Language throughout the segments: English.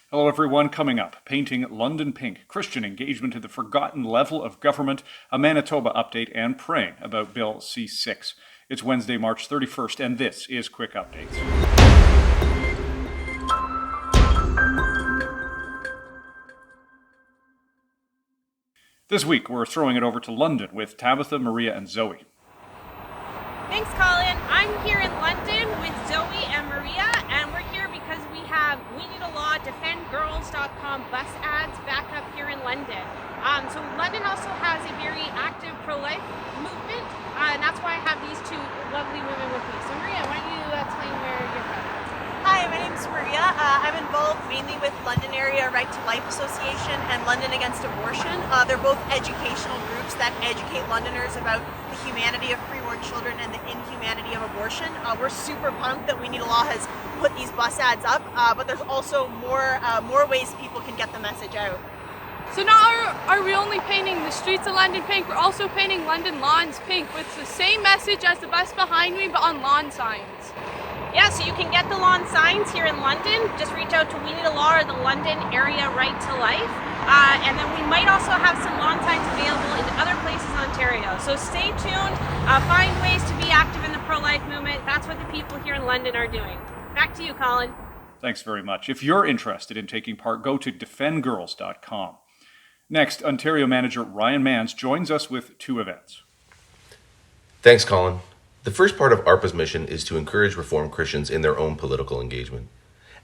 Hello, everyone. Coming up, painting London pink, Christian engagement to the forgotten level of government, a Manitoba update, and praying about Bill C-6. It's Wednesday, March 31st, and this is Quick Updates. This week, we're throwing it over to London with Tabitha, Maria, and Zoe. Thanks, Colin. I'm here in London with Zoe and Maria, and we're here because we have We Need a Law, defendgirls.com bus ads back up here in London. So London also has a very active pro-life movement, and that's why I have these two lovely women with me. So Maria, why don't you explain where you're from? Hi, my name's Maria. I'm involved mainly with London Area Right to Life Association and London Against Abortion. They're both educational groups that educate Londoners about the humanity of preborn children and the inhumanity of abortion. We're super pumped that We Need a Law has put these bus ads up, but there's also more ways people can get the message out. So not are we only painting the streets of London pink, we're also painting London lawns pink with the same message as the bus behind me, but on lawn signs. Yeah, so you can get the lawn signs here in London. Just reach out to We Need a Law or the London Area Right to Life. And then we might also have some lawn signs available in other places in Ontario. So stay tuned, find ways to be active in the pro-life movement. That's what the people here in London are doing. Back to you, Colin. Thanks very much. If you're interested in taking part, go to defendgirls.com. Next, Ontario manager Ryan Mans joins us with two events. Thanks, Colin. The first part of ARPA's mission is to encourage Reformed Christians in their own political engagement.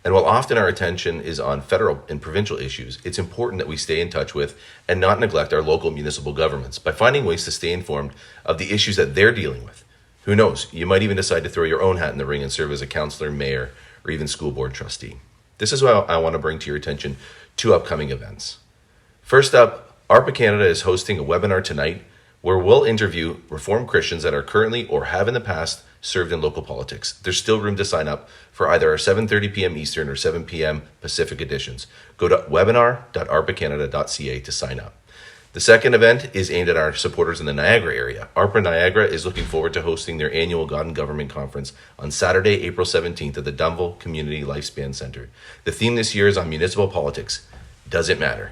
And while often our attention is on federal and provincial issues, it's important that we stay in touch with and not neglect our local municipal governments by finding ways to stay informed of the issues that they're dealing with. Who knows, you might even decide to throw your own hat in the ring and serve as a councillor, mayor, or even school board trustee. This is why I want to bring to your attention two upcoming events. First up, ARPA Canada is hosting a webinar tonight where we'll interview Reformed Christians that are currently or have in the past served in local politics. There's still room to sign up for either our 7:30 p.m. Eastern or 7 p.m. Pacific editions. Go to webinar.arpacanada.ca to sign up. The second event is aimed at our supporters in the Niagara area. ARPA Niagara is looking forward to hosting their annual God and Government Conference on Saturday, April 17th at the Dunville Community Lifespan Center. The theme this year is on municipal politics. Does it matter?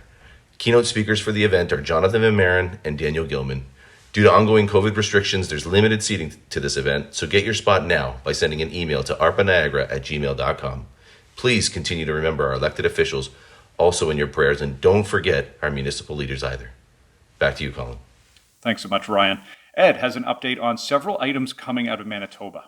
Keynote speakers for the event are Jonathan Van Maren and Daniel Gilman. Due to ongoing COVID restrictions, there's limited seating to this event, so get your spot now by sending an email to arpaniagara@gmail.com. Please continue to remember our elected officials also in your prayers, and don't forget our municipal leaders either. Back to you, Colin. Thanks so much, Ryan. Ed has an update on several items coming out of Manitoba.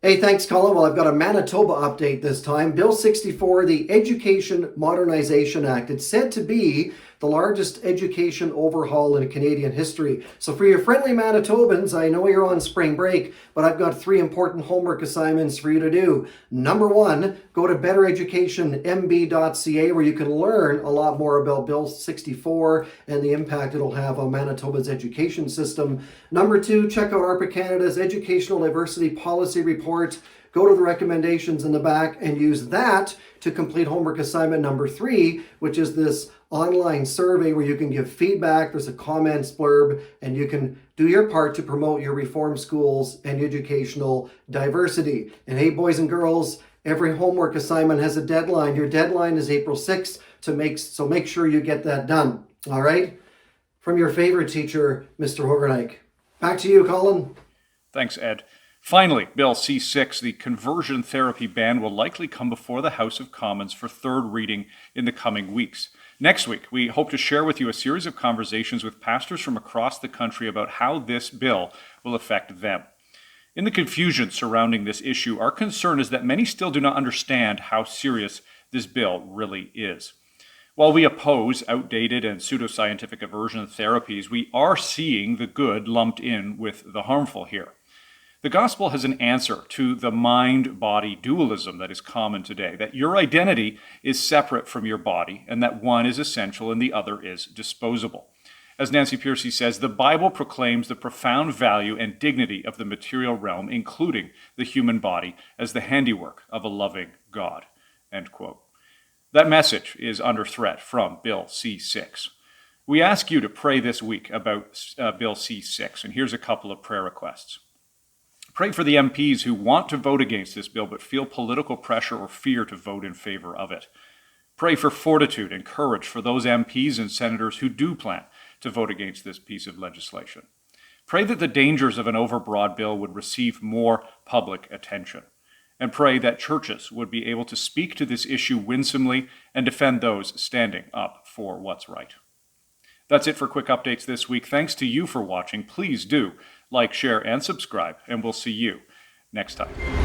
Hey, thanks, Colin. Well, I've got a Manitoba update this time. Bill 64, the Education Modernization Act. It's said to be the largest education overhaul in Canadian history. So for your friendly Manitobans, I know you're on spring break, but I've got three important homework assignments for you to do. Number one, go to bettereducationmb.ca where you can learn a lot more about Bill 64 and the impact it'll have on Manitoba's education system. Number two, check out ARPA Canada's Educational Diversity Policy Report. Go to the recommendations in the back and use that to complete homework assignment number three, which is this online survey where you can give feedback. There's a comments blurb, and you can do your part to promote your reform schools and educational diversity. And hey, boys and girls, every homework assignment has a deadline. Your deadline is April 6th, so make sure you get that done. All right? From your favorite teacher, Mr. Hogerneich. Back to you, Colin. Thanks, Ed. Finally, Bill C-6, the conversion therapy ban, will likely come before the House of Commons for third reading in the coming weeks. Next week, we hope to share with you a series of conversations with pastors from across the country about how this bill will affect them. In the confusion surrounding this issue, our concern is that many still do not understand how serious this bill really is. While we oppose outdated and pseudoscientific aversion therapies, we are seeing the good lumped in with the harmful here. The gospel has an answer to the mind-body dualism that is common today, that your identity is separate from your body and that one is essential and the other is disposable. As Nancy Pearcey says, the Bible proclaims the profound value and dignity of the material realm, including the human body, as the handiwork of a loving God. End quote. That message is under threat from Bill C-6. We ask you to pray this week about Bill C-6, and here's a couple of prayer requests. Pray for the MPs who want to vote against this bill but feel political pressure or fear to vote in favor of it. Pray for fortitude and courage for those MPs and senators who do plan to vote against this piece of legislation. Pray that the dangers of an overbroad bill would receive more public attention. And pray that churches would be able to speak to this issue winsomely and defend those standing up for what's right. That's it for quick updates this week. Thanks to you for watching. Please do like, share, and subscribe, and we'll see you next time.